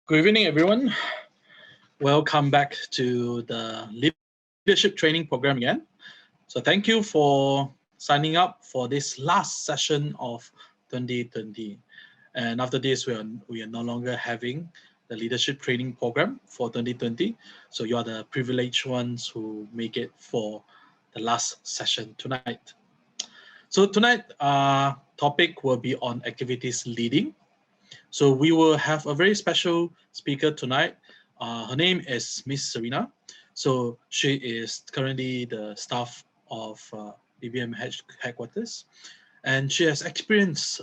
Good evening, everyone. Welcome back to the leadership training program again. So thank you for signing up for this last session of 2020. And after this, we are no longer having the leadership training program for 2020. So you are the privileged ones who make it for the last session tonight. So tonight, topic will be on activities leading. So we will have a very special speaker tonight. Her name is Miss Serinnah. So she is currently the staff of BBM headquarters, and she has experience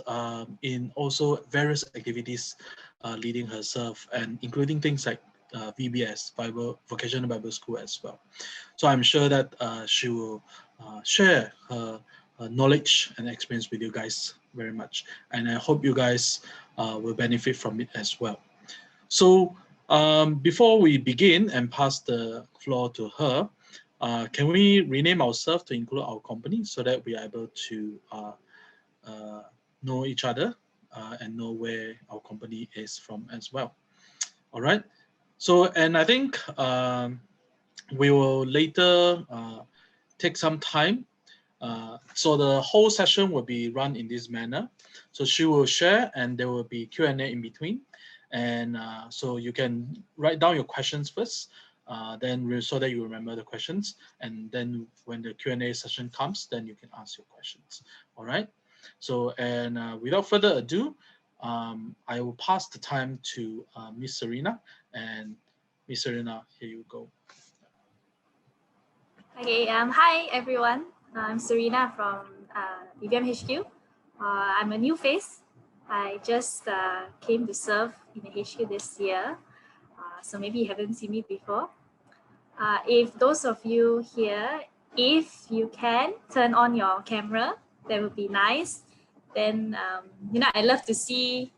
in also various activities leading herself, and including things like VBS, Vocational Bible School as well. So I'm sure that she will share her knowledge and experience with you guys very much, and I hope you guys will benefit from it as well. So before we begin and pass the floor to her, can we rename ourselves to include our company so that we are able to know each other and know where our company is from as well? All right. So, and I think we will later take some time. So the whole session will be run in this manner. So she will share and there will be Q&A in between. And so you can write down your questions first, then so that you remember the questions. And then when the Q&A session comes, then you can ask your questions. All right. So, and without further ado, I will pass the time to Miss Serinnah. And Miss Serinnah, here you go. Okay, hi everyone. I'm Serinnah from BBM HQ. I'm a new face. I just came to serve in the HQ this year, so maybe you haven't seen me before. If those of you here, if you can turn on your camera, that would be nice. Then, I love to see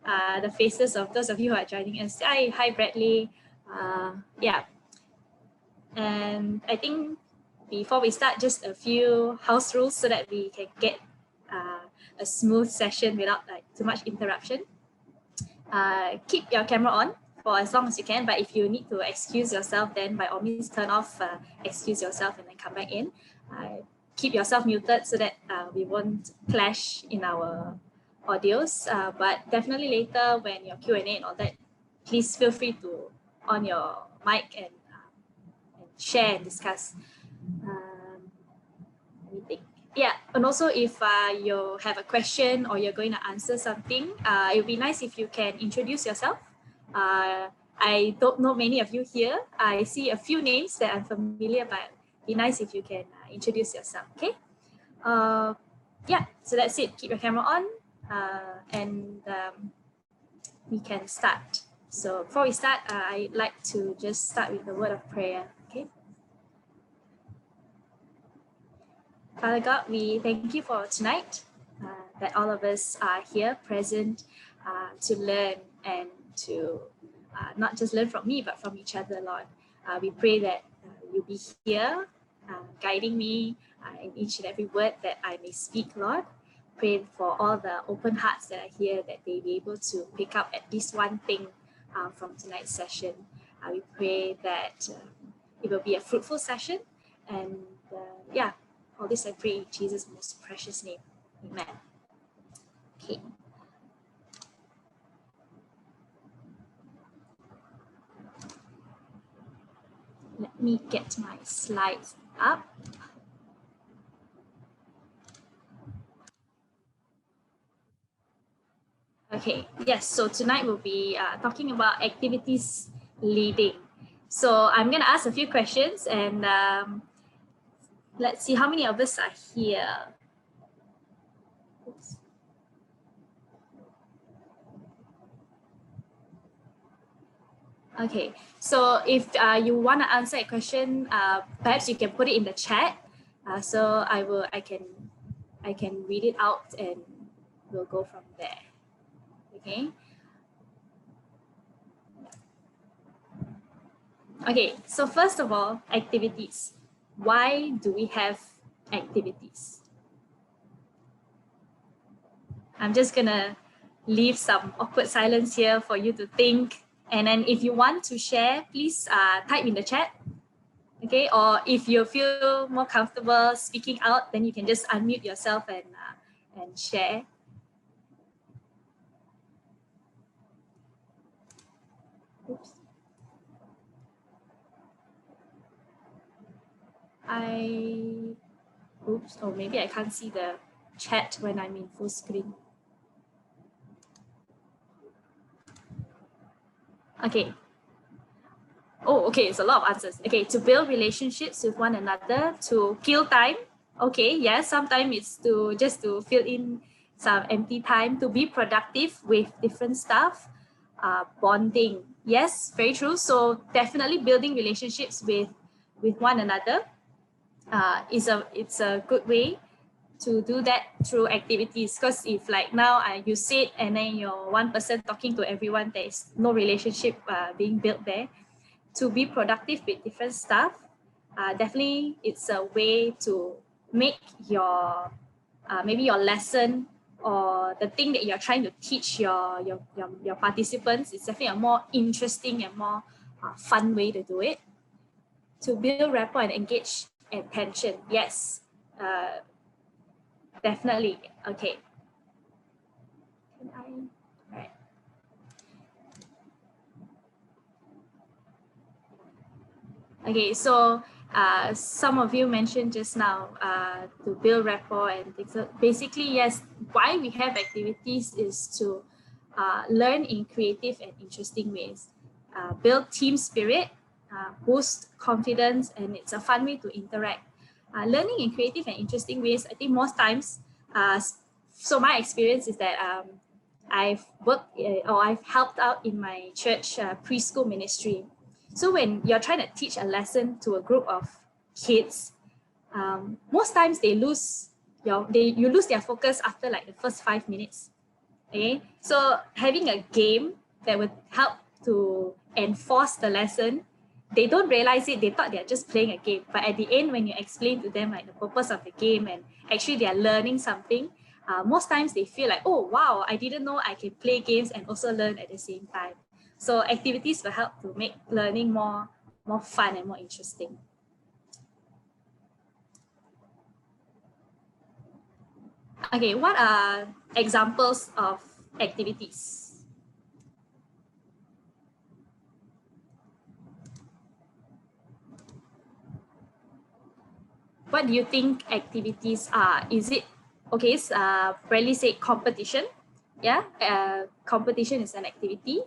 the faces of those of you who are joining us. Hi Bradley. Yeah. And I think before we start, just a few house rules so that we can get a smooth session without too much interruption. Keep your camera on for as long as you can, but if you need to excuse yourself, then by all means turn off, excuse yourself and then come back in. Keep yourself muted so that we won't clash in our audios, but definitely later when your Q&A and all that, please feel free to on your mic and share and discuss. Let me think. Yeah, and also if you have a question or you're going to answer something, it would be nice if you can introduce yourself. I don't know many of you here. I see a few names that I'm familiar, but it'd be nice if you can introduce yourself, okay? Yeah, so that's it. Keep your camera on and we can start. So before we start, I'd like to just start with the word of prayer, okay? Father God, we thank you for tonight, that all of us are here present to learn and to not just learn from me, but from each other, Lord. We pray that you'll be here guiding me in each and every word that I may speak, Lord. Pray for all the open hearts that are here, that they be able to pick up at least one thing from tonight's session. We pray that it will be a fruitful session, and yeah, all this I pray in Jesus' most precious name. Amen. Okay. Let me get my slides up. Okay, yes, so tonight we'll be talking about activities leading. So I'm going to ask a few questions and let's see how many of us are here. Oops. Okay, so if you want to answer a question, perhaps you can put it in the chat. So I can read it out and we'll go from there. Okay. Okay, so first of all, activities. Why do we have activities? I'm just gonna leave some awkward silence here for you to think And then if you want to share, please type in the chat. Okay, or if you feel more comfortable speaking out, then you can just unmute yourself and share. Oops. Oops, or maybe I can't see the chat when I'm in full screen. Okay. Oh, okay, it's a lot of answers. Okay, to build relationships with one another, to kill time. Okay, yes, sometimes it's just to fill in some empty time, to be productive with different stuff, bonding. Yes, very true. So definitely building relationships with one another it's a good way to do that through activities. Because if like now you sit and then you're one person talking to everyone, there is no relationship being built there. To be productive with different stuff, definitely it's a way to make your maybe your lesson or the thing that you're trying to teach your participants. It's definitely a more interesting and more fun way to do it. To build rapport and engage attention, yes, definitely. Okay. Right. Okay, so some of you mentioned just now to build rapport and things. So basically, yes, why we have activities is to learn in creative and interesting ways, build team spirit, boost confidence, and it's a fun way to interact. Learning in creative and interesting ways, I think most times, so my experience is that I've worked or I've helped out in my church preschool ministry. So when you're trying to teach a lesson to a group of kids, most times they lose you lose their focus after like the first 5 minutes. Okay, so having a game that would help to enforce the lesson, they don't realize it. They thought they're just playing a game, but at the end, when you explain to them like the purpose of the game and actually they are learning something, most times they feel like, oh wow, I didn't know I can play games and also learn at the same time. So activities will help to make learning more fun and more interesting. Okay, what are examples of activities? What do you think activities are? Is it, okay, Bradley said competition. Yeah, competition is an activity.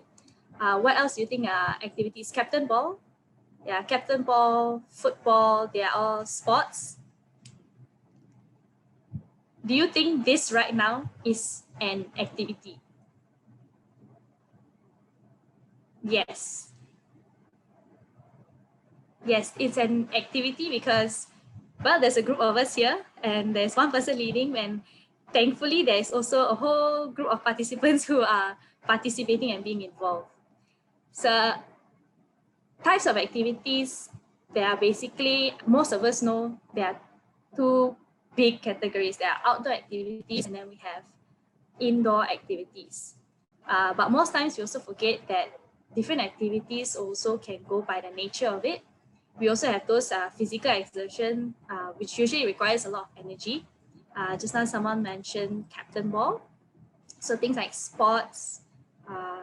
What else do you think are activities? Captain ball. Yeah, captain ball, football, they are all sports. Do you think this right now is an activity? Yes. Yes, it's an activity because, well, there's a group of us here and there's one person leading, and thankfully there's also a whole group of participants who are participating and being involved. So types of activities, there are basically, most of us know there are two big categories. There are outdoor activities and then we have indoor activities. But most times we also forget that different activities also can go by the nature of it. We also have those physical exertion, which usually requires a lot of energy. Just now someone mentioned captain ball. So things like sports,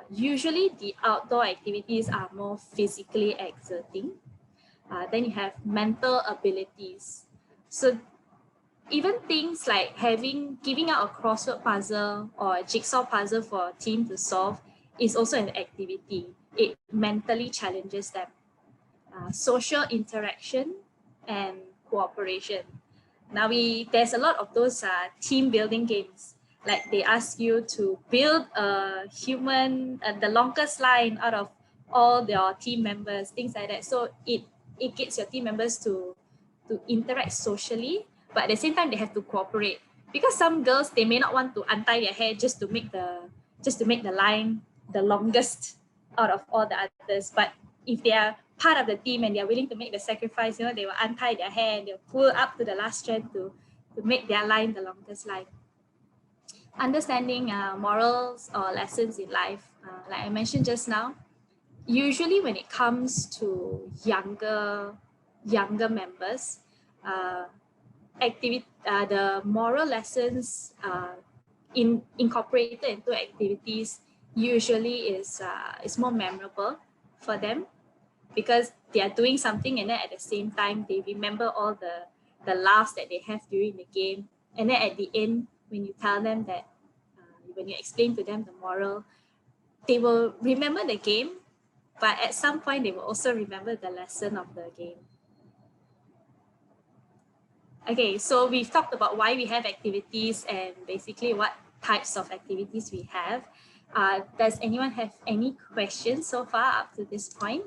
usually the outdoor activities are more physically exerting. Then you have mental abilities. So even things like giving out a crossword puzzle or a jigsaw puzzle for a team to solve is also an activity. It mentally challenges them. Social interaction and cooperation. Now there's a lot of those team building games. Like they ask you to build a human, the longest line out of all your team members, things like that. So it gets your team members to interact socially, but at the same time they have to cooperate. Because some girls, they may not want to untie their hair just to make the line the longest out of all the others. But if they are part of the team and they're willing to make the sacrifice, they will untie their hair and they'll pull up to the last strand to make their line the longest line. Understanding morals or lessons in life, like I mentioned just now, usually when it comes to younger members, the moral lessons incorporated into activities usually is more memorable for them, because they are doing something and then at the same time they remember all the laughs that they have during the game, and then at the end when you tell them that when you explain to them the moral, they will remember the game, but at some point they will also remember the lesson of the game. Okay, so we've talked about why we have activities and basically what types of activities we have. Does anyone have any questions so far up to this point?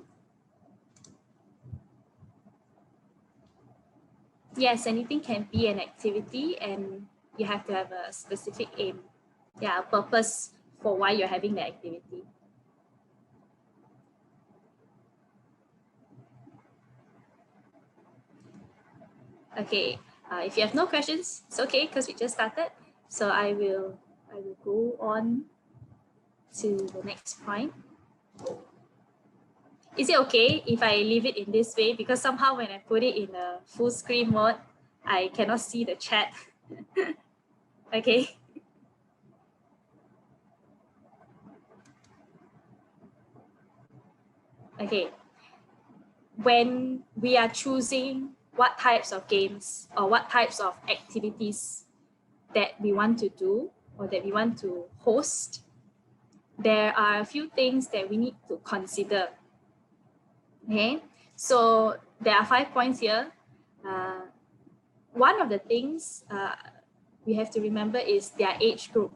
Yes, anything can be an activity and you have to have a specific aim. Yeah, a purpose for why you're having the activity. Okay, if you have no questions, it's okay because we just started. So I will go on to the next point. Is it okay if I leave it in this way? Because somehow when I put it in a full screen mode, I cannot see the chat. Okay. Okay. When we are choosing what types of games or what types of activities that we want to do or that we want to host, there are a few things that we need to consider. Okay, so there are 5 points here. One of the things we have to remember is their age group.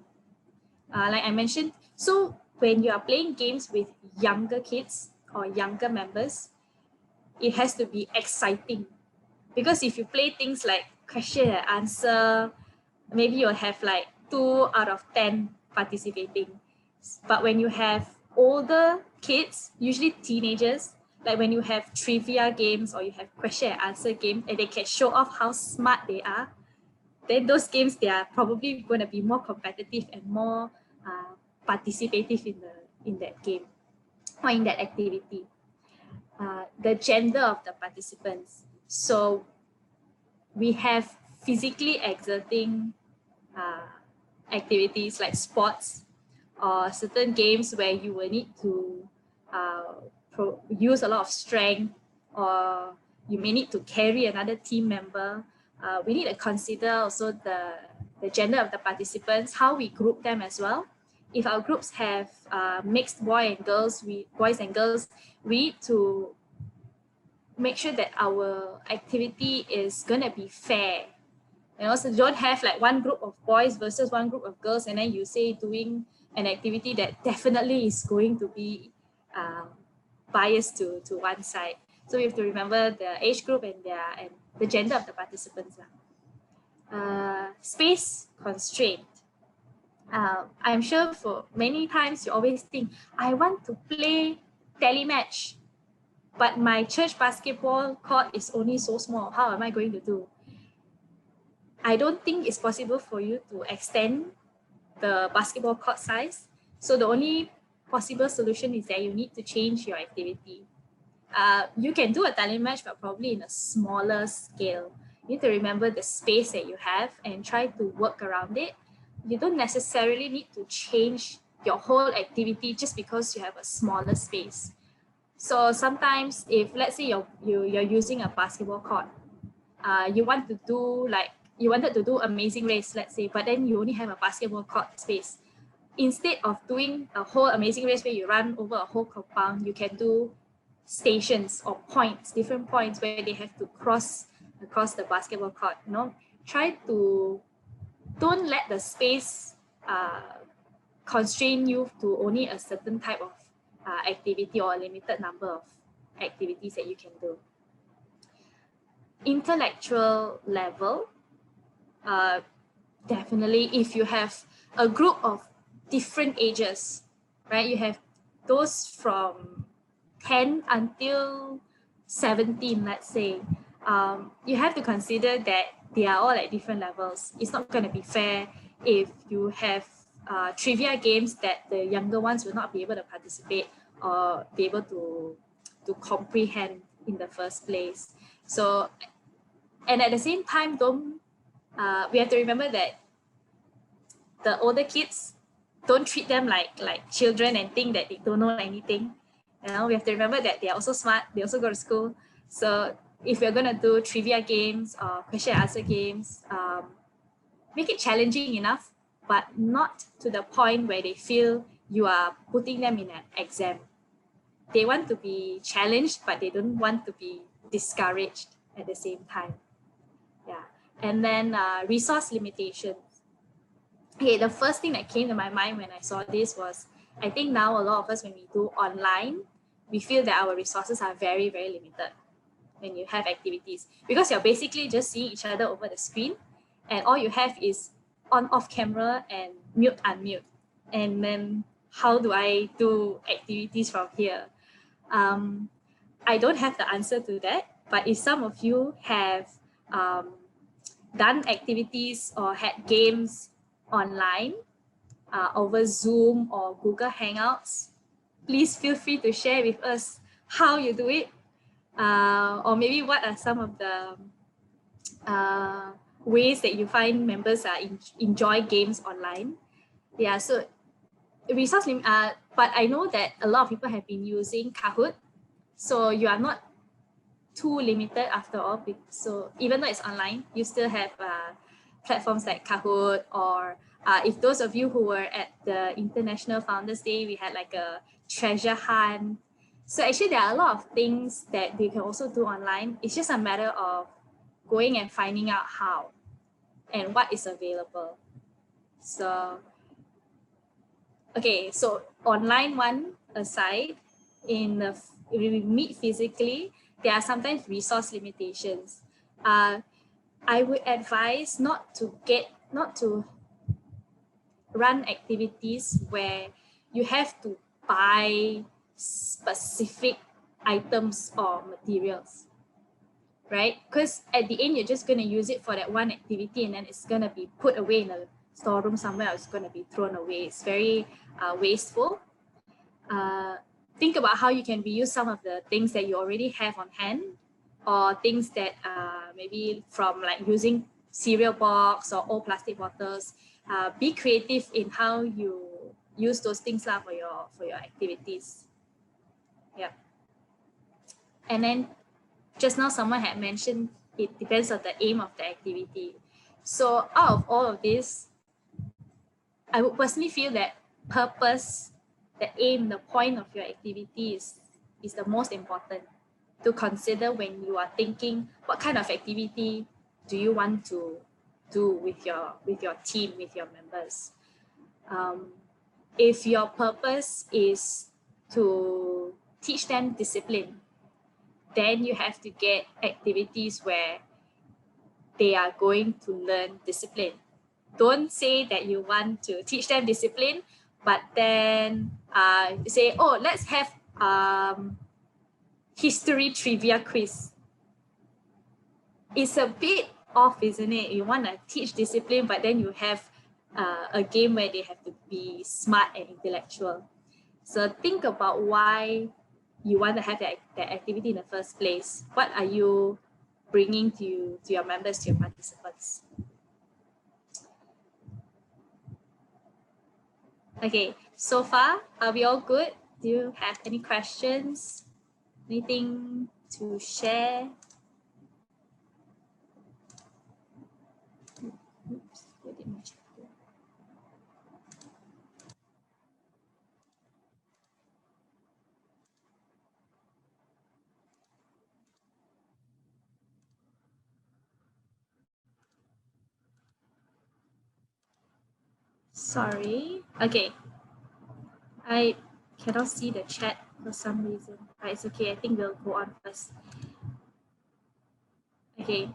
Like I mentioned, so when you are playing games with younger kids or younger members, it has to be exciting. Because if you play things like question and answer, maybe you'll have like 2 out of 10 participating. But when you have older kids, usually teenagers, like when you have trivia games or you have question and answer games and they can show off how smart they are, then those games, they are probably going to be more competitive and more participative in that game or in that activity. The gender of the participants. So we have physically exerting activities like sports or certain games where you will need to use a lot of strength, or you may need to carry another team member. We need to consider also the gender of the participants, how we group them as well. If our groups have mixed boys and girls, we need to make sure that our activity is going to be fair. And also don't have like one group of boys versus one group of girls, and then you say doing an activity that definitely is going to be biased to one side. So we have to remember the age group and the gender of the participants. Space constraint. I'm sure for many times you always think, I want to play telematch, but my church basketball court is only so small. How am I going to do? I don't think it's possible for you to extend the basketball court size. So the only possible solution is that you need to change your activity. You can do a telematch, but probably in a smaller scale. You need to remember the space that you have and try to work around it. You don't necessarily need to change your whole activity just because you have a smaller space. So sometimes if, let's say you're using a basketball court, you wanted to do amazing race, let's say, but then you only have a basketball court space. Instead of doing a whole amazing race where you run over a whole compound, you can do stations or points, different points where they have to cross across the basketball court. Don't let the space constrain you to only a certain type of activity or a limited number of activities that you can do. Intellectual level, definitely if you have a group of different ages, right? You have those from 10 until 17, let's say. You have to consider that they are all at different levels. It's not going to be fair if you have trivia games that the younger ones will not be able to participate, or be able to comprehend in the first place. So, and at the same time, we have to remember that the older kids, don't treat them like children and think that they don't know anything. We have to remember that they are also smart. They also go to school. So if we're gonna do trivia games or question and answer games, make it challenging enough, but not to the point where they feel you are putting them in an exam. They want to be challenged, but they don't want to be discouraged at the same time. Yeah. And then resource limitations. Okay, the first thing that came to my mind when I saw this was, I think now a lot of us, when we do online, we feel that our resources are very, very limited when you have activities, because you're basically just seeing each other over the screen, and all you have is on, off camera, and mute, unmute. And then how do I do activities from here? I don't have the answer to that, but if some of you have done activities or had games online over Zoom or Google Hangouts, please feel free to share with us how you do it, or maybe what are some of the ways that you find members enjoy games online. Yeah, so resource but I know that a lot of people have been using Kahoot, so you are not too limited after all. So even though it's online, you still have platforms like Kahoot, or if those of you who were at the International Founders Day, we had like a treasure hunt. So actually there are a lot of things that they can also do online. It's just a matter of going and finding out how and what is available. So, okay, so online one aside, if we meet physically, there are sometimes resource limitations. I would advise not to run activities where you have to buy specific items or materials, right? Because at the end, you're just going to use it for that one activity, and then it's going to be put away in a storeroom somewhere, or it's going to be thrown away. It's very wasteful. Think about how you can reuse some of the things that you already have on hand, or things that maybe from like using cereal box or old plastic bottles. Be creative in how you use those things for your activities. Yeah. And then just now someone had mentioned it depends on the aim of the activity. So out of all of this, I would personally feel that purpose, the aim, the point of your activity is the most important to consider when you are thinking what kind of activity do you want to do with your team, with your members. If your purpose is to teach them discipline, then you have to get activities where they are going to learn discipline. Don't say that you want to teach them discipline, but then say, oh, let's have history trivia quiz. It's a bit off, isn't it? You want to teach discipline, but then you have a game where they have to be smart and intellectual. So think about why you want to have that activity in the first place. What are you bringing to your members, to your participants? Okay, so far, are we all good? Do you have any questions? Anything to share? Oops, where did my chat go? Sorry. Okay. I cannot see the chat for some reason. But it's okay. I think we'll go on first. Okay.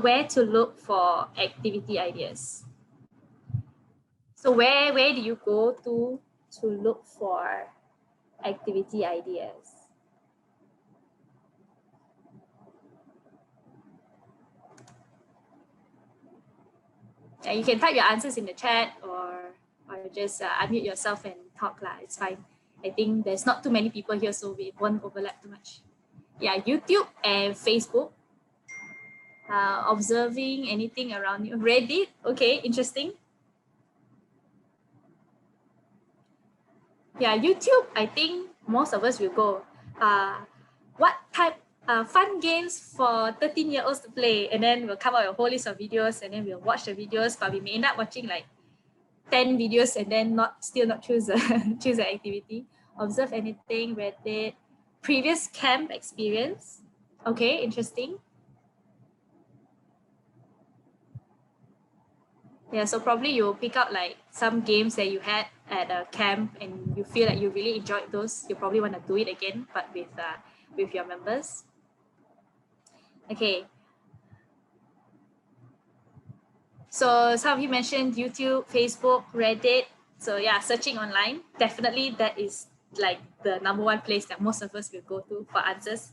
Where to look for activity ideas? So where do you go to look for activity ideas? You can type your answers in the chat, or just unmute yourself and talk. It's fine. I think there's not too many people here, so we won't overlap too much. Yeah, YouTube and Facebook. Observing anything around you. Reddit, okay, interesting. Yeah, YouTube, I think most of us will go. What type fun games for 13-year-olds to play? And then we'll come out with a whole list of videos and then we'll watch the videos, but we may end up watching like 10 videos and then still not choose choose an activity. Observe anything, Reddit, previous camp experience. Okay, interesting. Yeah, so probably you'll pick up like some games that you had at a camp and you feel like you really enjoyed those. You probably want to do it again, but with your members. Okay. So some of you mentioned YouTube, Facebook, Reddit. So yeah, searching online. Definitely that is like the #1 place that most of us will go to for answers.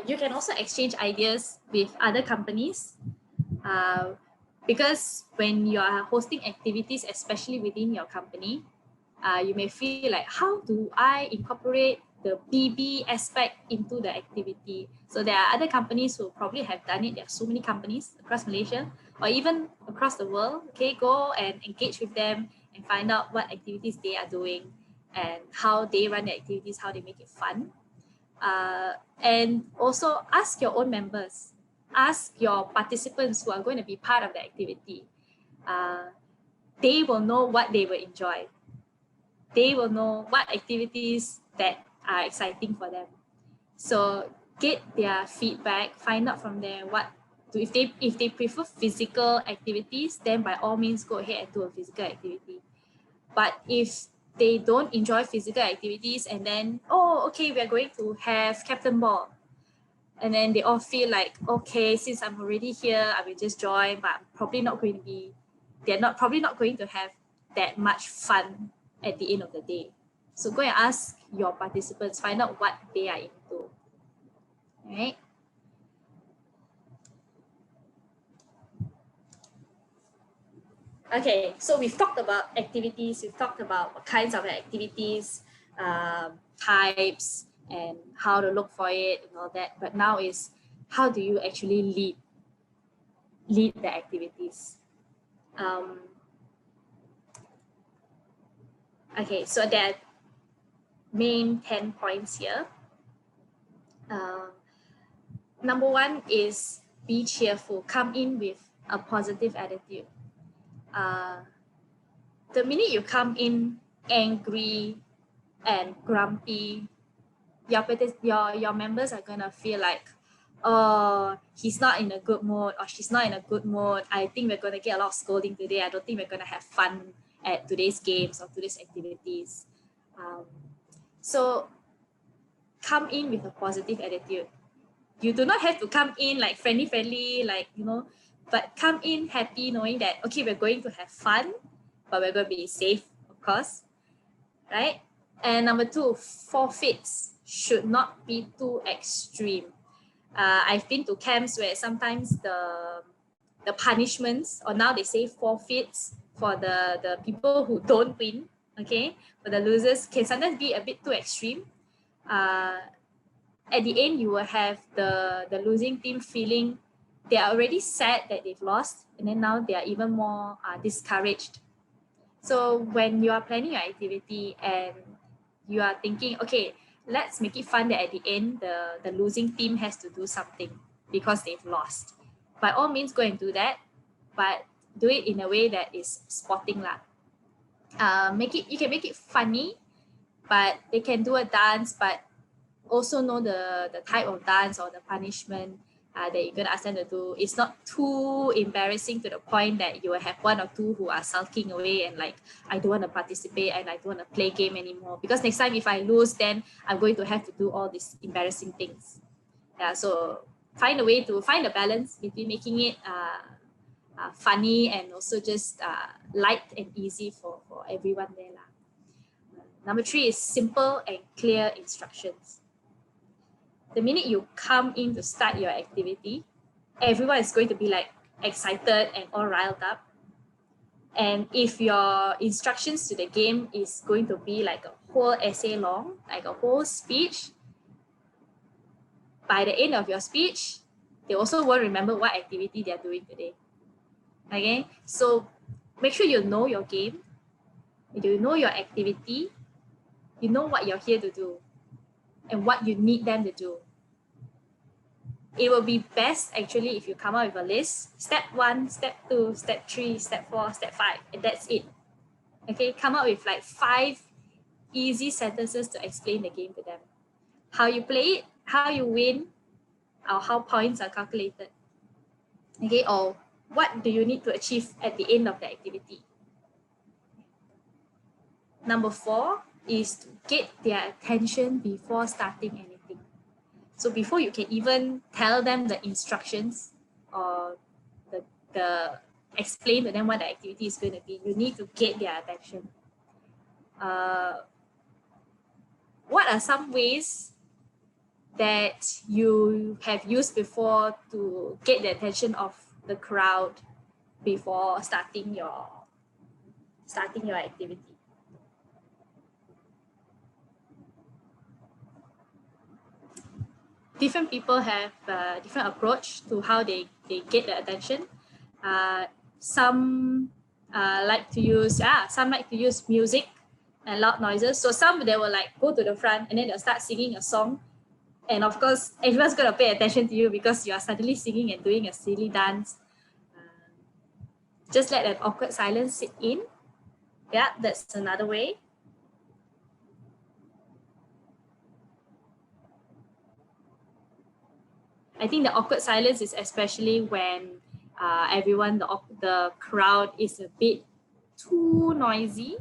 You can also exchange ideas with other companies. Because when you are hosting activities, especially within your company, you may feel like, how do I incorporate the BB aspect into the activity? So there are other companies who probably have done it. There are so many companies across Malaysia or even across the world. Okay, go and engage with them and find out what activities they are doing and how they run the activities, how they make it fun. And also ask your own members, ask your participants who are going to be part of the activity. They will know what they will enjoy. They will know what activities that are exciting for them. So get their feedback, find out from them if they prefer physical activities, then by all means go ahead and do a physical activity. But if they don't enjoy physical activities and then, oh, okay, we're going to have Captain Ball. And then they all feel like, okay, since I'm already here, I will just join, but I'm probably not going to be, probably not going to have that much fun at the end of the day. So go and ask your participants, find out what they are into. All right. Okay, so we've talked about activities, we've talked about what kinds of activities, types, and how to look for it and all that. But now is, how do you actually lead the activities? Okay, so there are main 10 points here. #1 is be cheerful, come in with a positive attitude. The minute you come in angry and grumpy, your members are gonna feel like, oh, he's not in a good mood or she's not in a good mood. I think we're gonna get a lot of scolding today. I don't think we're gonna have fun at today's games or today's activities. So come in with a positive attitude. You do not have to come in like friendly, like, but come in happy, knowing that, okay, we're going to have fun, but we're going to be safe, of course, right? And #2, forfeits should not be too extreme. I've been to camps where sometimes the punishments, or now they say forfeits for the people who don't win, okay, for the losers, can sometimes be a bit too extreme. At the end, you will have the losing team feeling they are already sad that they've lost, and then now they are even more discouraged. So when you are planning your activity and you are thinking, okay, let's make it fun that at the end, the losing team has to do something because they've lost. By all means, go and do that, but do it in a way that is sporting lah. You can make it funny, but they can do a dance, but also know the type of dance or the punishment that you're going to ask them to do. It's not too embarrassing to the point that you will have 1 or 2 who are sulking away and like, I don't want to participate and I don't want to play game anymore, because next time if I lose, then I'm going to have to do all these embarrassing things. Yeah, so find a way to find a balance between making it funny and also just light and easy for everyone there lah. #3 is simple and clear instructions. The minute you come in to start your activity, everyone is going to be like excited and all riled up. And if your instructions to the game is going to be like a whole essay long, like a whole speech, by the end of your speech, they also won't remember what activity they're doing today. Okay, so make sure you know your game, you know your activity, you know what you're here to do and what you need them to do. It will be best actually if you come up with a list. Step 1, step 2, step 3, step 4, step 5, and that's it. Okay, come up with like 5 easy sentences to explain the game to them. How you play it, how you win, or how points are calculated. Okay, or what do you need to achieve at the end of the activity. Number 4 is to get their attention before starting anything. So before you can even tell them the instructions or the explain to them what the activity is going to be, you need to get their attention. What are some ways that you have used before to get the attention of the crowd before starting your activity? Different people have a different approach to how they get the attention. Some like to use music and loud noises. So some they will like go to the front and then they'll start singing a song. And of course, everyone's gonna pay attention to you because you are suddenly singing and doing a silly dance. Just let an awkward silence sit in. Yeah, that's another way. I think the awkward silence is especially when the crowd is a bit too noisy,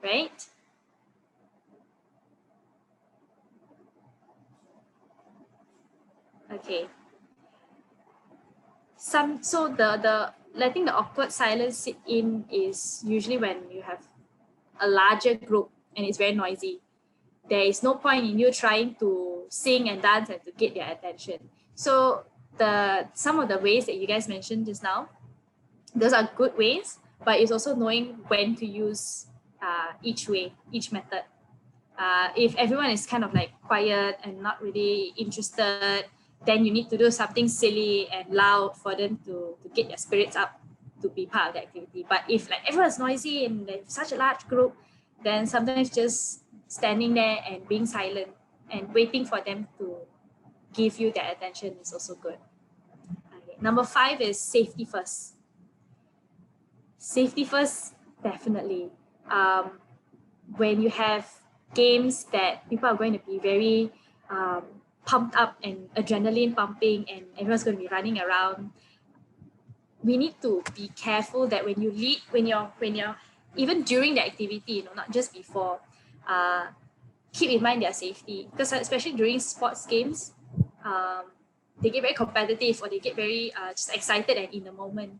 right? Okay. So the letting the awkward silence sit in is usually when you have a larger group and it's very noisy. There is no point in you trying to sing and dance and to get their attention. So some of the ways that you guys mentioned just now, those are good ways, but it's also knowing when to use each method. If everyone is kind of like quiet and not really interested, then you need to do something silly and loud for them to get their spirits up to be part of the activity. But if like everyone's noisy and there's such a large group, then sometimes just standing there and being silent and waiting for them to give you their attention is also good. Okay. Number 5 is safety first. Safety first, definitely. When you have games that people are going to be very pumped up and adrenaline pumping and everyone's going to be running around, we need to be careful that when you're even during the activity, not just before, keep in mind their safety, because especially during sports games, they get very competitive or they get very just excited and in the moment.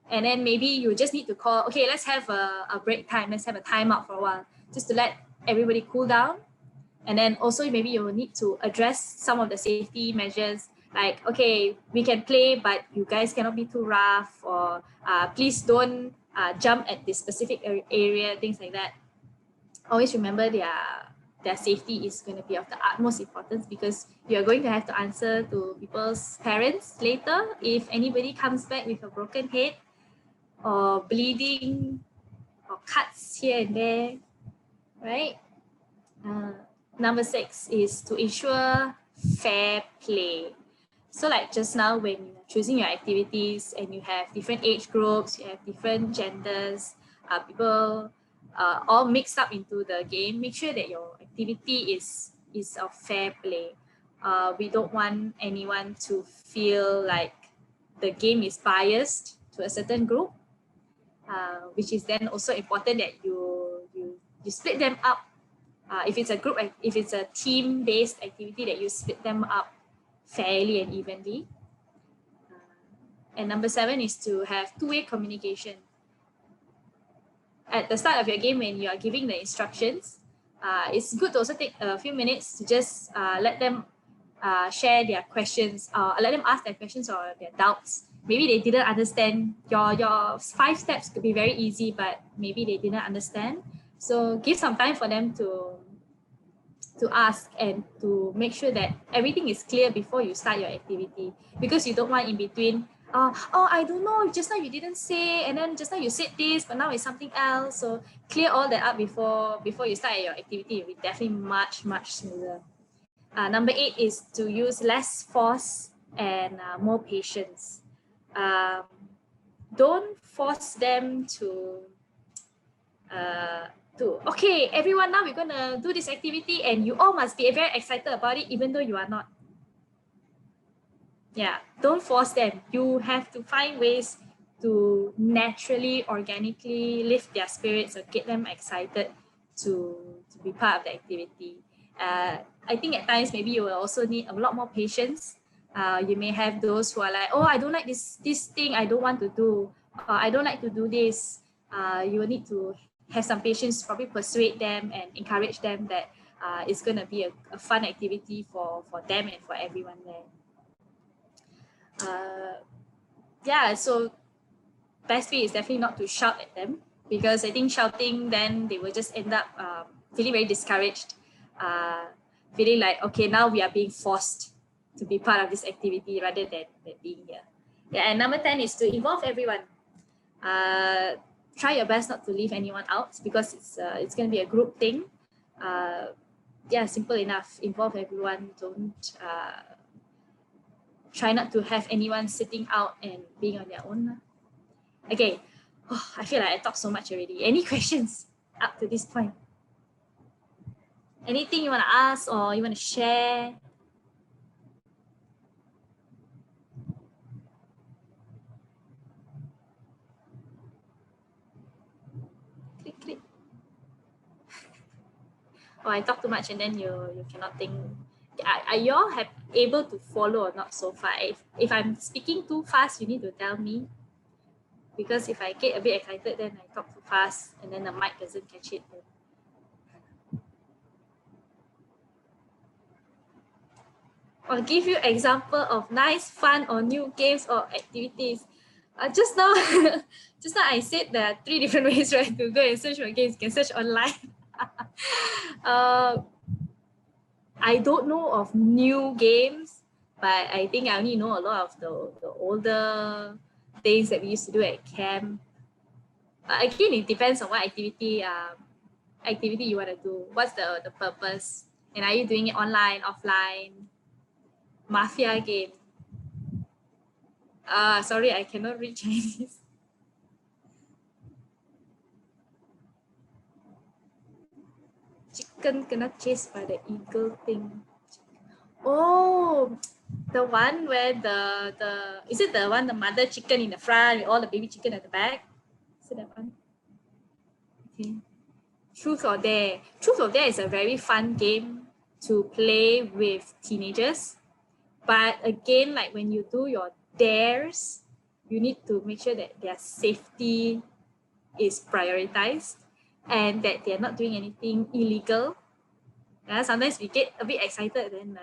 And then maybe you just need to call, okay, let's have a break time, let's have a timeout for a while, just to let everybody cool down. And then also maybe you will need to address some of the safety measures, like, okay, we can play, but you guys cannot be too rough, or please don't jump at this specific area, things like that. Always remember their safety is going to be of the utmost importance, because you're going to have to answer to people's parents later if anybody comes back with a broken head or bleeding or cuts here and there, right? Number 6 is to ensure fair play. So like just now, when you're choosing your activities and you have different age groups, you have different genders, people all mixed up into the game, make sure that your activity is of fair play. We don't want anyone to feel like the game is biased to a certain group, which is then also important that you split them up. If it's a team-based activity, that you split them up fairly and evenly. And number 7 is to have two-way communication. At the start of your game, when you are giving the instructions, it's good to also take a few minutes to just let them share their questions, let them ask their questions or their doubts. maybe they didn't understand. Your 5 steps could be very easy, but maybe they didn't understand. So give some time for them to ask and to make sure that everything is clear before you start your activity, because you don't want in between, oh, I don't know, just now you didn't say, and then just now you said this, but now it's something else. So clear all that up before you start your activity. It will be definitely much smoother. Number 8 is to use less force and more patience. Don't force them to okay, everyone, now we're gonna do this activity and you all must be very excited about it even though you are not. Yeah, don't force them. You have to find ways to naturally, organically lift their spirits or get them excited to be part of the activity. I think at times maybe you will also need a lot more patience. You may have those who are like, oh, I don't like this thing, I don't want to do. I don't like to do this. You will need to have some patience, probably persuade them and encourage them that it's going to be a fun activity for them and for everyone there. Yeah, so best way is definitely not to shout at them, because I think shouting, then they will just end up feeling very discouraged, feeling like, okay, now we are being forced to be part of this activity rather than being here. Yeah, and number 10 is to involve everyone. Try your best not to leave anyone out, because it's going to be a group thing. Yeah, simple enough. Involve everyone. Don't try not to have anyone sitting out and being on their own. Okay, I feel like I talked so much already. Any questions up to this point? Anything you want to ask or you want to share? Click. Oh, I talk too much and then you cannot think. Are you all able to follow or not so far? If I'm speaking too fast, you need to tell me. Because if I get a bit excited, then I talk too fast and then the mic doesn't catch it. Or give you example of nice, fun or new games or activities. Just now I said there are 3 different ways, right, to go and search for games. You can search online. I don't know of new games, but I think I only know a lot of the older things that we used to do at camp. Again, it depends on what activity you want to do. What's the purpose? And are you doing it online, offline? Mafia game. Sorry, I cannot read Chinese. Chicken kena chased by the eagle thing. Oh, the one where is it the one, the mother chicken in the front with all the baby chicken at the back? Is it that one? Okay. Truth or Dare. Truth or Dare is a very fun game to play with teenagers. But again, like when you do your dares, you need to make sure that their safety is prioritized and that they're not doing anything illegal. Yeah, sometimes we get a bit excited, then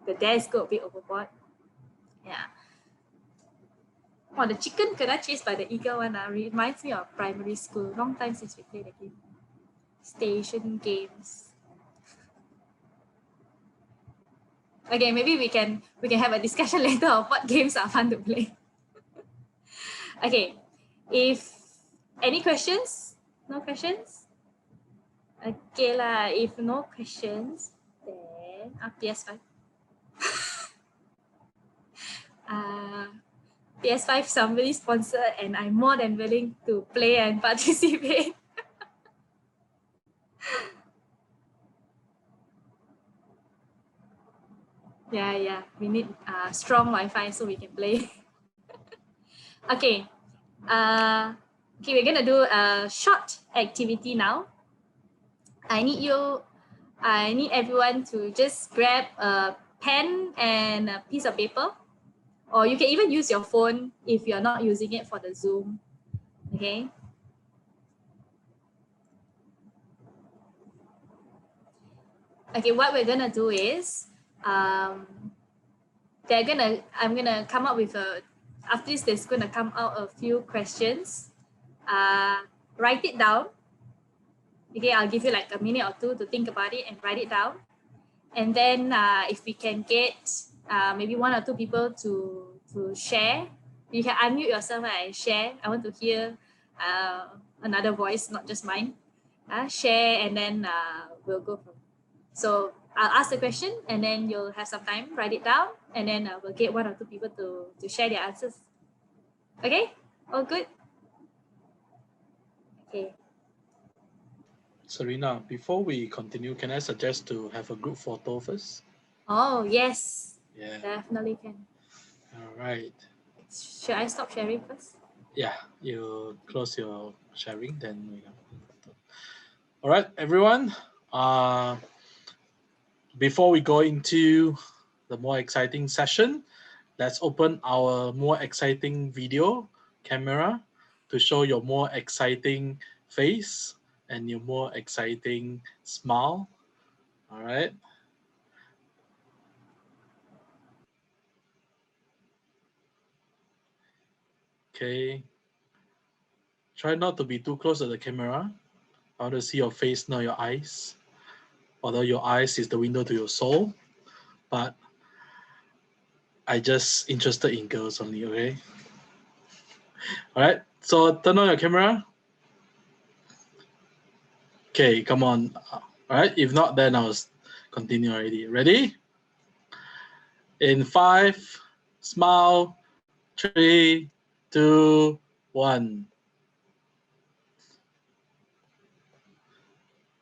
the dares go a bit overboard. Yeah. Oh, the chicken kena chased by the eagle one reminds me of primary school. Long time since we played the game. Station games. Okay, maybe we can have a discussion later of what games are fun to play. Okay, if any questions? No questions? Okay lah, if no questions, then PS5. PS5 somebody sponsored and I'm more than willing to play and participate. Yeah, we need strong Wi-Fi so we can play. Okay, we're gonna do a short activity now. I need everyone to just grab a pen and a piece of paper, or you can even use your phone if you're not using it for the Zoom. Okay. Okay, what we're gonna do is I'm gonna come up with after this, there's going to come out a few questions. Write it down. Okay, I'll give you like a minute or two to think about it and write it down. And then if we can get maybe one or two people to share, you can unmute yourself and share. I want to hear another voice, not just mine. Share, and then we'll go from. So I'll ask the question, and then you'll have some time, write it down, and then we'll get one or two people to share their answers. Okay, all good? Okay. Serinnah, before we continue, can I suggest to have a group photo first? Oh, yes. Yeah. Definitely can. All right. Should I stop sharing first? Yeah, you close your sharing, then we have a photo. All right, everyone. Before we go into the more exciting session, let's open our more exciting video camera to show your more exciting face and your more exciting smile. All right. Okay. Try not to be too close to the camera. I want to see your face, not your eyes. Although your eyes is the window to your soul, but I just interested in girls only, okay? All right, so turn on your camera. Okay, come on. All right, if not, then I'll continue already. Ready? In 5, smile, 3, 2, 1.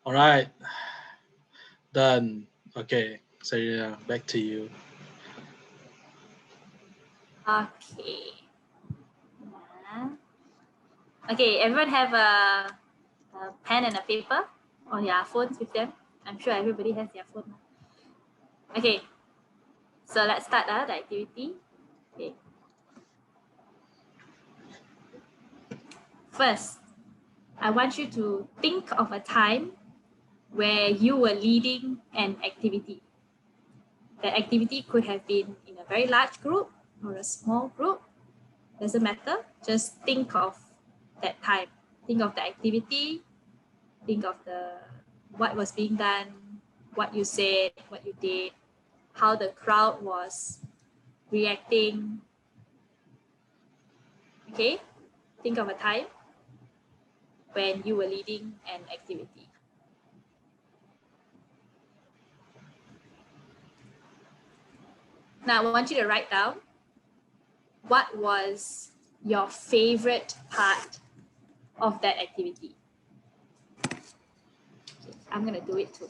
All right, done. Okay, so yeah, back to you. Okay. Okay, everyone have a pen and a paper or their phones with them. I'm sure everybody has their phone. Okay, so let's start the activity. Okay. First, I want you to think of a time where you were leading an activity. The activity could have been in a very large group or a small group. Doesn't matter. Just think of that time. Think of the activity. Think of what was being done, what you said, what you did, how the crowd was reacting. Okay? Think of a time when you were leading an activity. Now I want you to write down what was your favorite part of that activity. Okay, I'm gonna do it too.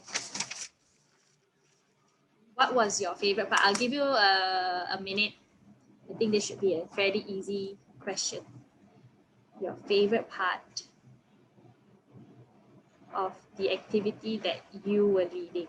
What was your favorite part? I'll give you a minute. I think this should be a fairly easy question. Your favorite part of the activity that you were leading.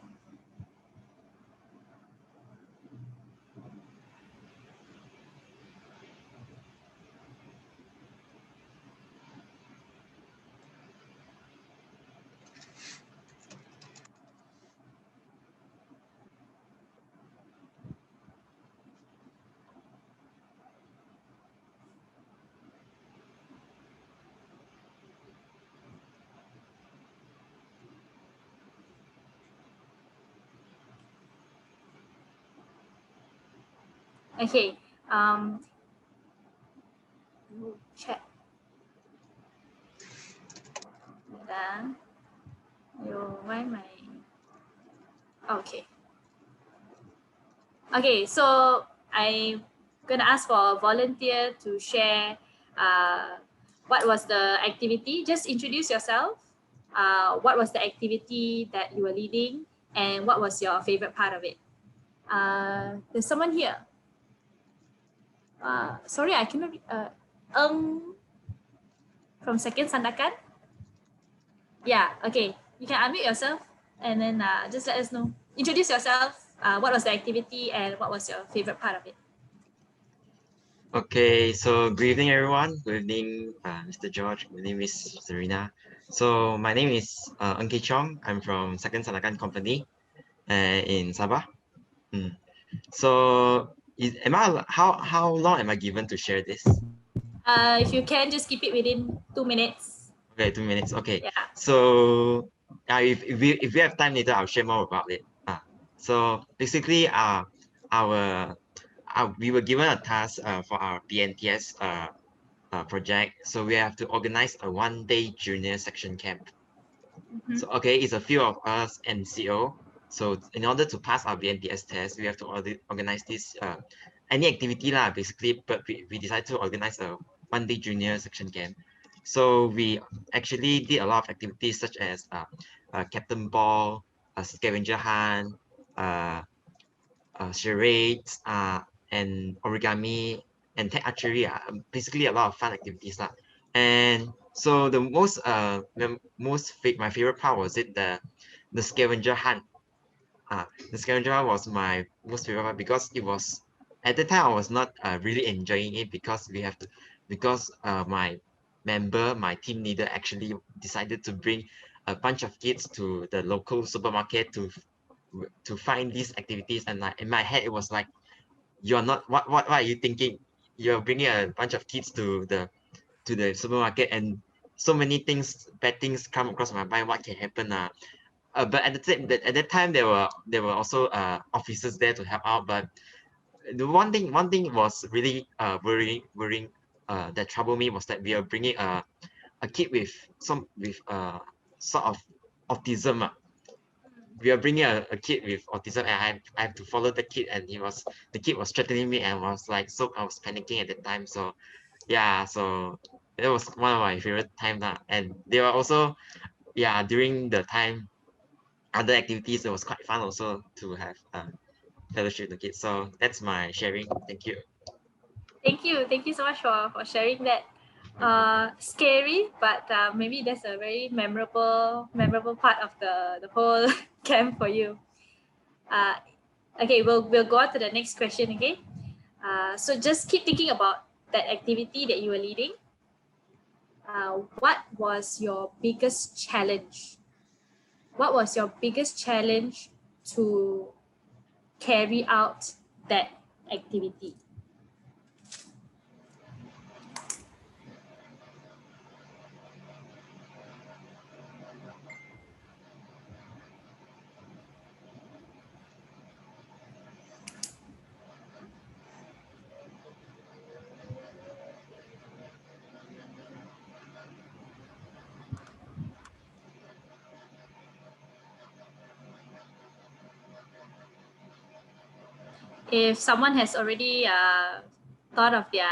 Okay, check. Then why my okay. Okay, so I'm gonna ask for a volunteer to share what was the activity. Just introduce yourself. What was the activity that you were leading, and what was your favorite part of it? There's someone here. Sorry, I cannot. From Second Sandakan. Yeah. Okay. You can unmute yourself, and then just let us know. Introduce yourself. What was the activity, and what was your favorite part of it? Okay, so good evening, everyone. Good evening, Mr. George. Good evening, Miss Serinnah. So my name is Ng Kee Chong. I'm from Second Sandakan Company in Sabah. So How long am I given to share this? If you can, just keep it within 2 minutes. Okay, 2 minutes. Okay. Yeah. So if we have time later, I'll share more about it. So basically, we were given a task for our BNTS project. So we have to organize a 1-day junior section camp. So okay, it's a few of us NCO. So in order to pass our BNPS test, we have to organize this any activity lah, basically. But we decided to organize a 1-day junior section camp. So we actually did a lot of activities such as captain ball, scavenger hunt, charades, and origami and tech archery. Basically a lot of fun activities lah. And so the my favorite part was the scavenger hunt. The scavenger hunt was my most favorite part because it was at the time I was not really enjoying it because my team leader actually decided to bring a bunch of kids to the local supermarket to find these activities, and like in my head it was like, you're not what are you thinking? You're bringing a bunch of kids to the supermarket, and so many things, bad things come across my mind. What can happen? But at that time there were also officers there to help out. But the one thing was really worrying that troubled me was that we are bringing a kid with sort of autism. We are bringing a kid with autism, and I have to follow the kid, and the kid was threatening me, and was like, so I was panicking at the time. So yeah, so that was one of my favorite times. And there were also, yeah, during the time, other activities. It was quite fun also to have fellowship with the kids. So that's my sharing. Thank you. Thank you so much for sharing that. Scary, but maybe that's a very memorable part of the whole camp for you. Okay, we'll go on to the next question. Okay, so just keep thinking about that activity that you were leading. What was your biggest challenge? What was your biggest challenge to carry out that activity? If someone has already thought of their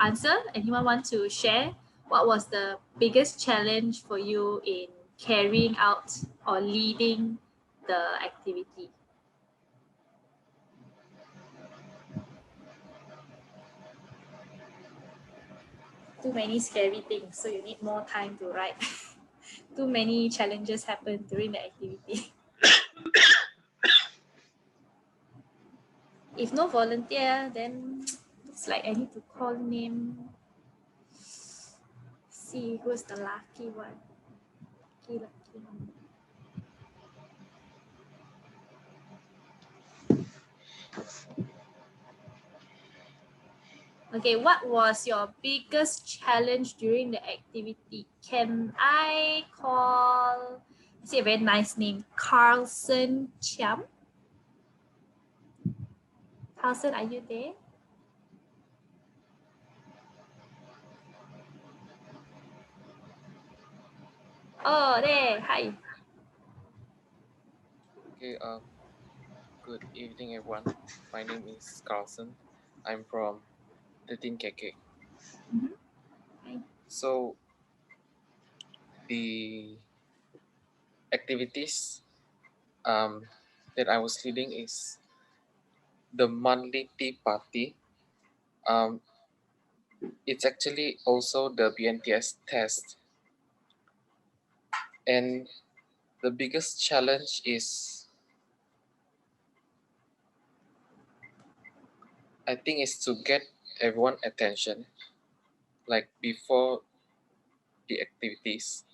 answer, anyone want to share what was the biggest challenge for you in carrying out or leading the activity? Too many scary things, so you need more time to write. Too many challenges happen during the activity. If no volunteer, then looks like I need to call name. See who's the lucky one. Lucky one. Okay, what was your biggest challenge during the activity? Can I call, say a very nice name, Carlson Chiam? Carlson, are you there? Oh, there, hi. Okay, good evening, everyone. My name is Carlson. I'm from 13KK. Hi. So, the activities that I was leading is the monthly tea party. It's actually also the BNTS test. And the biggest challenge is, I think, is to get everyone attention, like before the activities.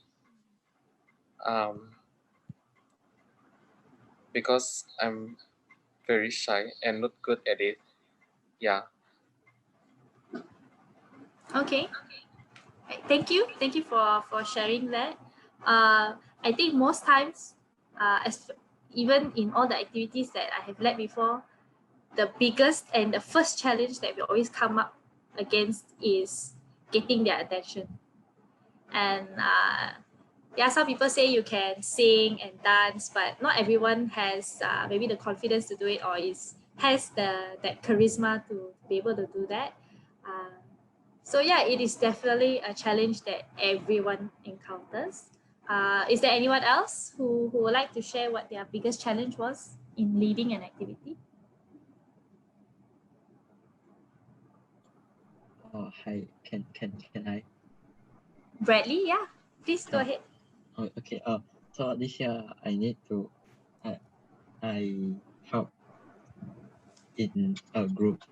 Because I'm very shy and not good at it. Yeah. Okay. Thank you. Thank you for sharing that. I think most times, even in all the activities that I have led before, the biggest and the first challenge that we always come up against is getting their attention. And yeah, some people say you can sing and dance, but not everyone has maybe the confidence to do it, or has that charisma to be able to do that. So yeah, it is definitely a challenge that everyone encounters. Is there anyone else who would like to share what their biggest challenge was in leading an activity? Oh, hi. Can I? Bradley, yeah, please go ahead. Oh, okay. So this year I need to, I help in a group.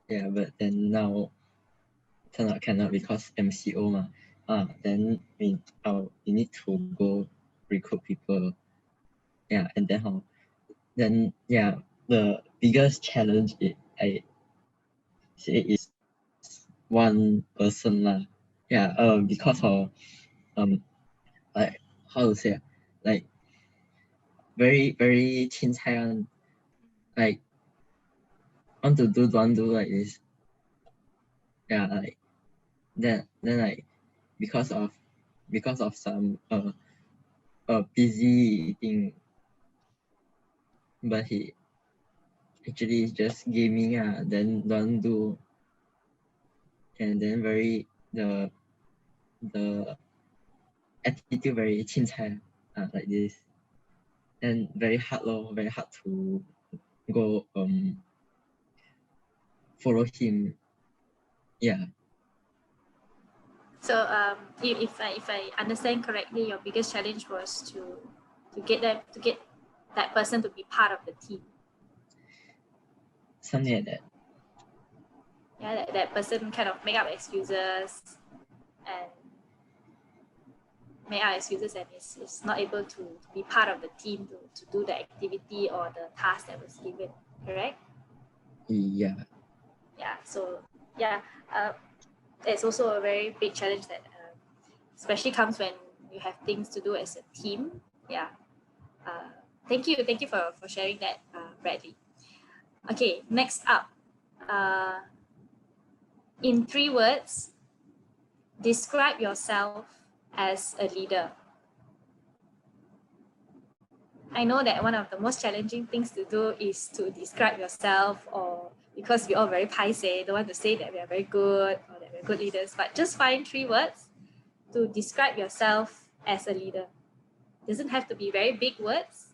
Yeah, but then now turn out cannot because MCO ma. Then we need to go recruit people. Yeah, and then yeah, the biggest challenge I say is one person lah. Yeah, because of like how to say, like very very 青菜 one, like want to do, don't do like this. Yeah, like then like because of some busy thing, but he actually is just gaming, then don't do, and then very the attitude very 青菜 like this, and very hard very hard to go follow him. Yeah. So if I understand correctly, your biggest challenge was to get that person to be part of the team. Something like that. Yeah, that person kind of make up excuses and is not able to be part of the team to do the activity or the task that was given, correct? Yeah. Yeah, so yeah, it's also a very big challenge that especially comes when you have things to do as a team. Yeah. Thank you for sharing that, Bradley. Okay, next up, in 3 words, describe yourself as a leader. I know that one of the most challenging things to do is to describe yourself, or because we're all very paiseh, don't want to say that we are very good or that we're good leaders, but just find 3 words to describe yourself as a leader. Doesn't have to be very big words.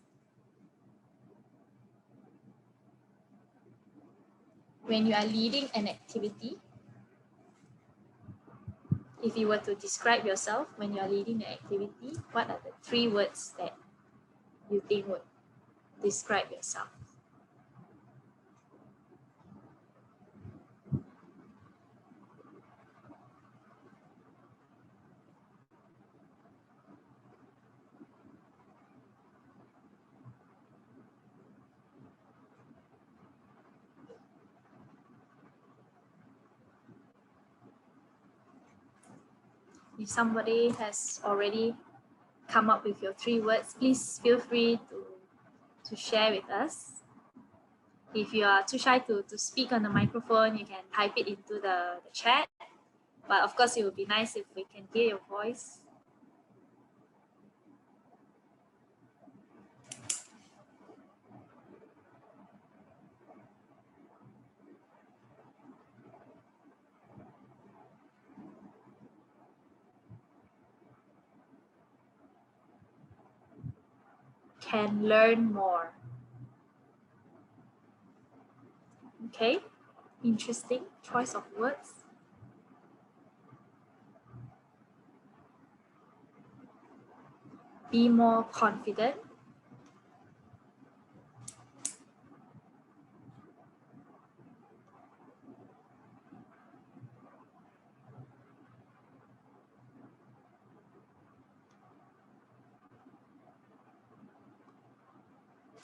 When you are leading an activity, if you were to describe yourself when you are leading the activity, what are the 3 words that you think would describe yourself? If somebody has already come up with your 3 words, please feel free to share with us. If you are too shy to speak on the microphone, you can type it into the chat. But of course, it would be nice if we can hear your voice. Can learn more. Okay, interesting choice of words. Be more confident.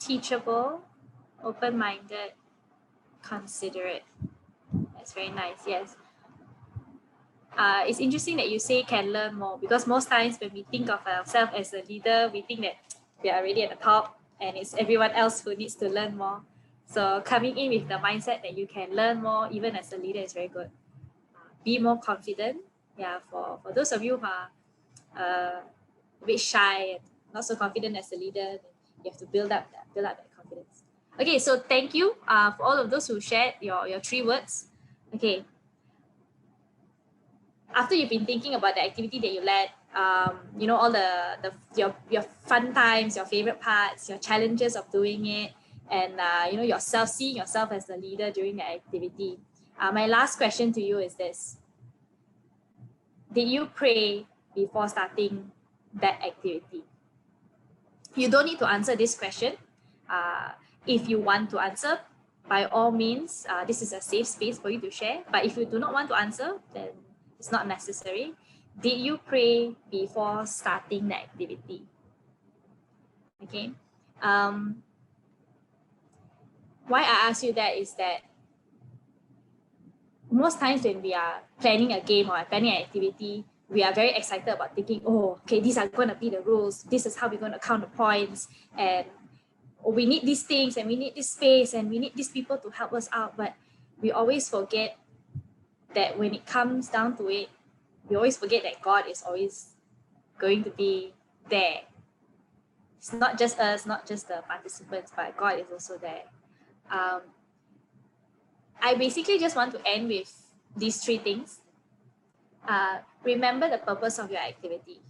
Teachable, open-minded, considerate. That's very nice. Yes. It's interesting that you say can learn more, because most times when we think of ourselves as a leader, we think that we are already at the top and it's everyone else who needs to learn more. So coming in with the mindset that you can learn more even as a leader is very good. Be more confident. Yeah, for those of you who are a bit shy and not so confident as a leader, you have to build up that confidence. Okay, so thank you for all of those who shared your 3 words. Okay. After you've been thinking about the activity that you led, you know, all your fun times, your favorite parts, your challenges of doing it, and you know, seeing yourself as the leader during the activity. My last question to you is this: did you pray before starting that activity? You don't need to answer this question. If you want to answer, by all means, this is a safe space for you to share. But if you do not want to answer, then it's not necessary. Did you pray before starting the activity? Okay. Why I ask you that is that most times when we are planning a game or planning an activity, we are very excited about thinking, oh, okay, these are going to be the rules. This is how we're going to count the points. And we need these things and we need this space and we need these people to help us out. But we always forget that when it comes down to it, we always forget that God is always going to be there. It's not just us, not just the participants, but God is also there. I basically just want to end with these 3 things. Remember the purpose of your activity,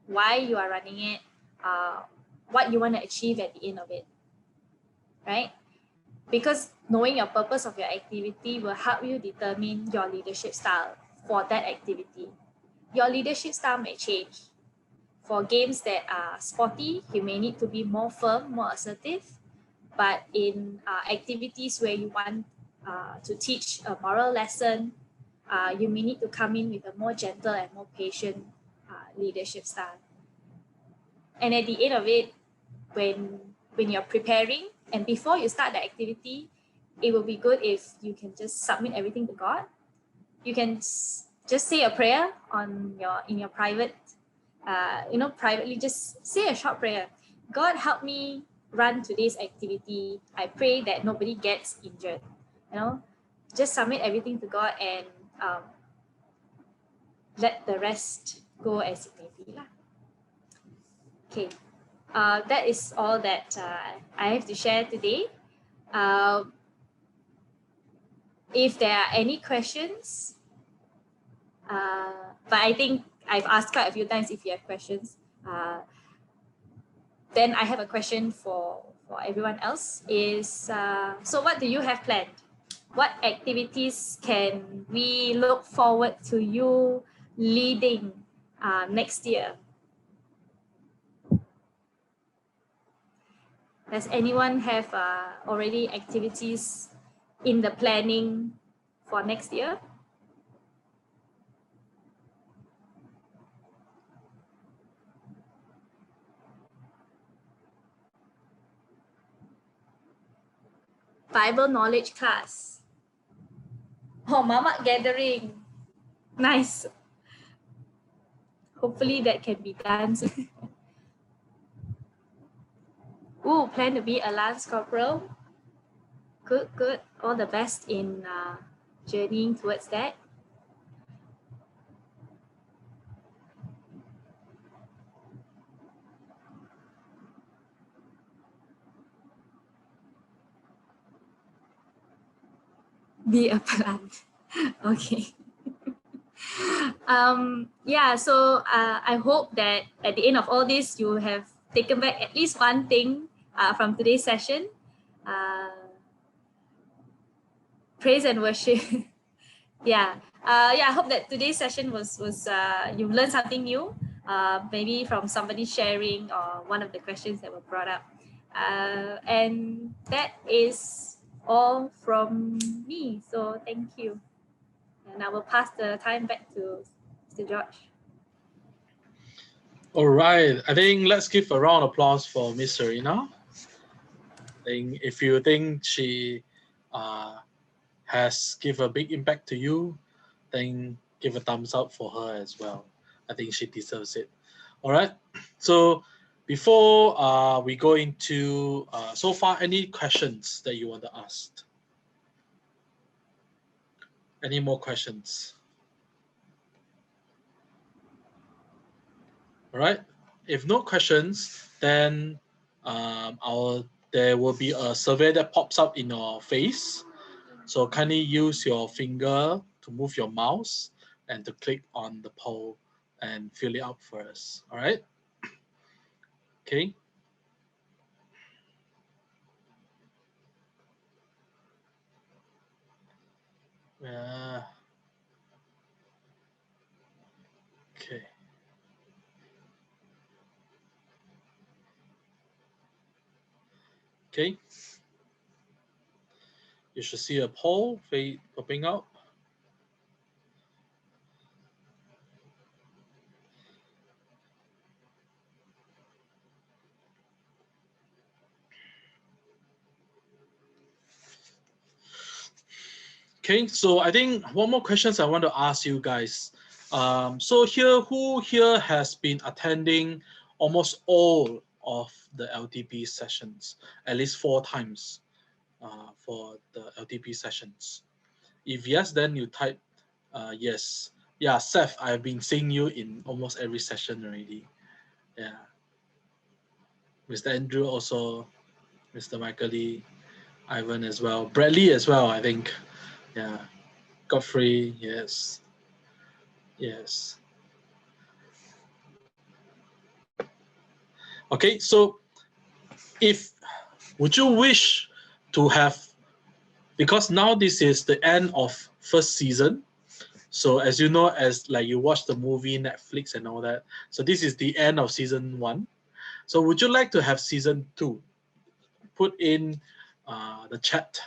why you are running it, what you want to achieve at the end of it, right? Because knowing your purpose of your activity will help you determine your leadership style for that activity. Your leadership style may change. For games that are sporty, you may need to be more firm, more assertive. But in activities where you want to teach a moral lesson, you may need to come in with a more gentle and more patient leadership style. And at the end of it, when you're preparing and before you start the activity, it will be good if you can just submit everything to God. You can just say a prayer in your private, privately, just say a short prayer. God, help me run today's activity. I pray that nobody gets injured. Just submit everything to God and let the rest go as it may be. Okay, that is all that I have to share today. If there are any questions, but I think I've asked quite a few times if you have questions. Then I have a question for everyone else is, so what do you have planned? What activities can we look forward to you leading next year? Does anyone have already activities in the planning for next year? Bible knowledge class. Oh, Mama gathering. Nice. Hopefully that can be done. Ooh, plan to be a Lance Corporal. Good, good. All the best in journeying towards that. Be a plant. Okay. Yeah, so I hope that at the end of all this, you have taken back at least one thing from today's session. Praise and worship. Yeah. I hope that today's session was you learned something new, maybe from somebody sharing or one of the questions that were brought up. And that is all from me. So thank you. And I will pass the time back to Mr. George. All right. I think let's give a round of applause for Miss Serinnah. If you think she has give a big impact to you, then give a thumbs up for her as well. I think she deserves it. All right. So before we go into so far, any questions that you want to ask? Any more questions? All right. If no questions, then there will be a survey that pops up in your face. So kindly use your finger to move your mouse and to click on the poll and fill it out for us. All right. Okay. Okay. Okay. You should see a poll popping up. Okay, so I think one more questions I want to ask you guys. So who here has been attending almost all of the LTP sessions, at least 4 times for the LTP sessions? If yes, then you type yes. Yeah, Seth, I've been seeing you in almost every session already. Yeah. Mr. Andrew also, Mr. Michael Lee, Ivan as well, Bradley as well, I think. Yeah. Godfrey, yes. Yes. Okay, so would you wish to have, because now this is the end of first season, so as you know, as like you watch the movie, Netflix and all that, so this is the end of season 1. So would you like to have season 2? Put in the chat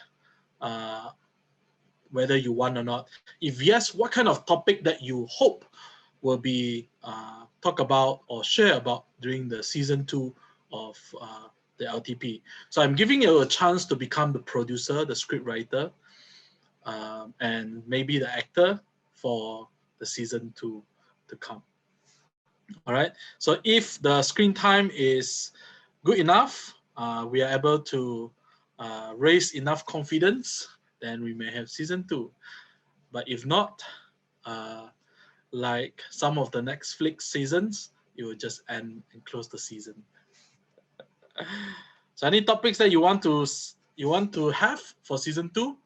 whether you want or not. If yes, what kind of topic that you hope will be talk about or share about during the season 2 of the LTP. So I'm giving you a chance to become the producer, the script writer, and maybe the actor for the season 2 to come. All right. So if the screen time is good enough, we are able to raise enough confidence, then we may have season 2. But if not, like some of the Netflix seasons, it will just end and close the season. So any topics that you want to have for season 2?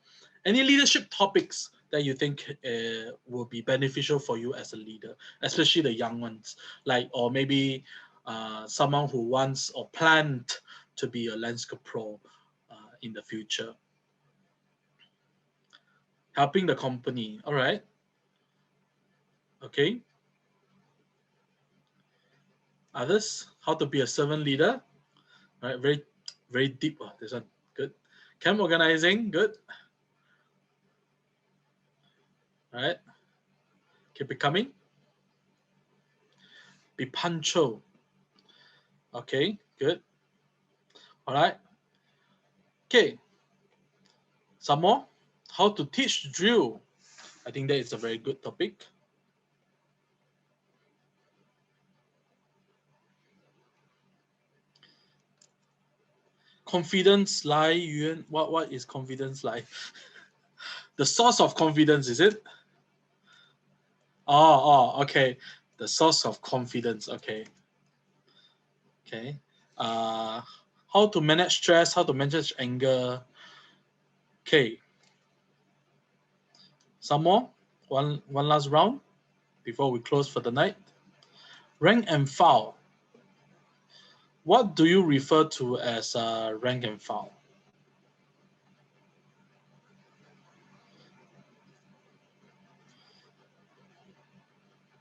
Any leadership topics that you think will be beneficial for you as a leader, especially the young ones, like, or maybe someone who wants or planned to be a landscape pro in the future. Helping the company, all right. Okay. Others, how to be a servant leader. All right, very deep. Oh, this one, good. Camp organizing, good. All right. Keep it coming. Be punctual. Okay, good. All right. Okay. Some more. How to teach drill. I think that is a very good topic. Confidence lie, Yuan. What is confidence lie? The source of confidence, is it? Oh, okay. The source of confidence. Okay. Okay. How to manage stress, how to manage anger. Okay. Some more? One last round before we close for the night. Rank and file. What do you refer to as rank and file?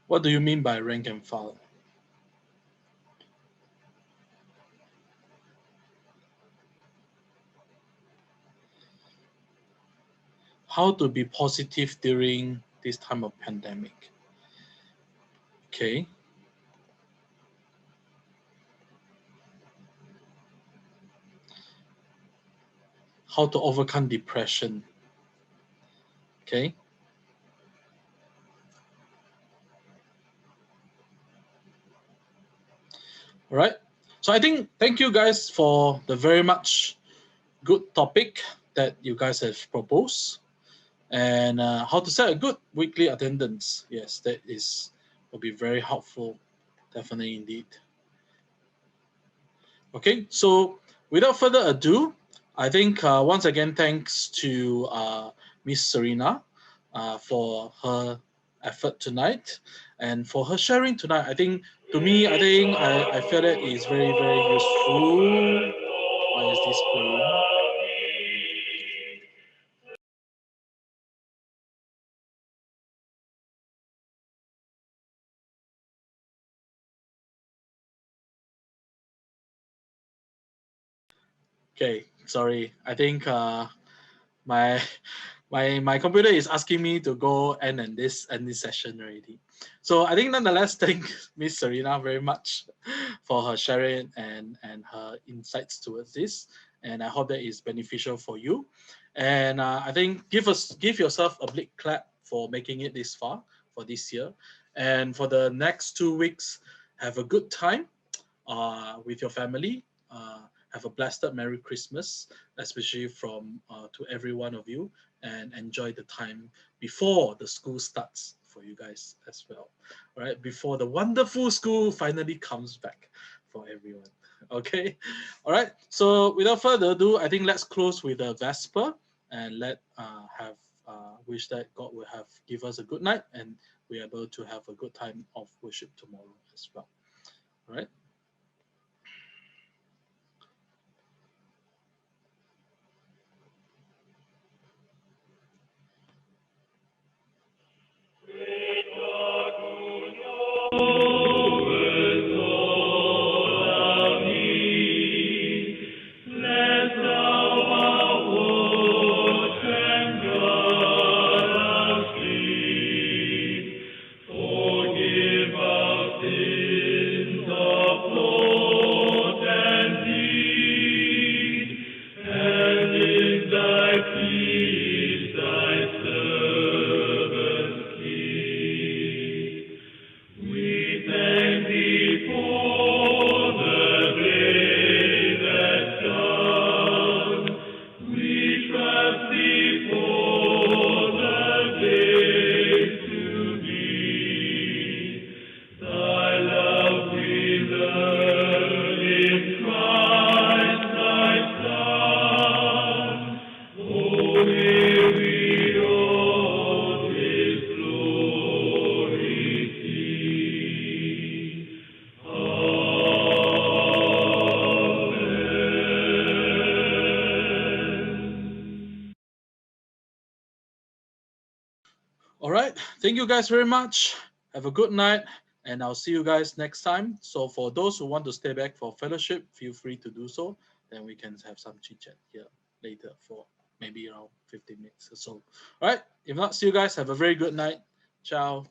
What do you mean by rank and file? How to be positive during this time of pandemic? Okay. How to overcome depression? Okay. All right. So I think thank you guys for the very much good topic that you guys have proposed, and how to set a good weekly attendance. Yes, that will be very helpful, definitely indeed. Okay, so without further ado, I think once again thanks to Miss Serinnah for her effort tonight and for her sharing tonight. I think to me, I feel that is very very useful. Why is this playing? Okay, sorry. I think my my computer is asking me to go end this session already. So I think nonetheless, thank Miss Serinnah very much for her sharing and her insights towards this. And I hope that is beneficial for you. And I think give yourself a big clap for making it this far for this year. And for the next 2 weeks, have a good time with your family. Have a blessed Merry Christmas, especially from to every one of you, and enjoy the time before the school starts for you guys as well. All right, before the wonderful school finally comes back for everyone. Okay, all right. So without further ado, I think let's close with a Vesper and let have wish that God will have give us a good night and we're able to have a good time of worship tomorrow as well. All right. All right. Thank you guys very much. Have a good night, and I'll see you guys next time. So for those who want to stay back for fellowship, feel free to do so. Then we can have some chit chat here later for maybe around 15 minutes or so. All right. If not, see you guys. Have a very good night. Ciao.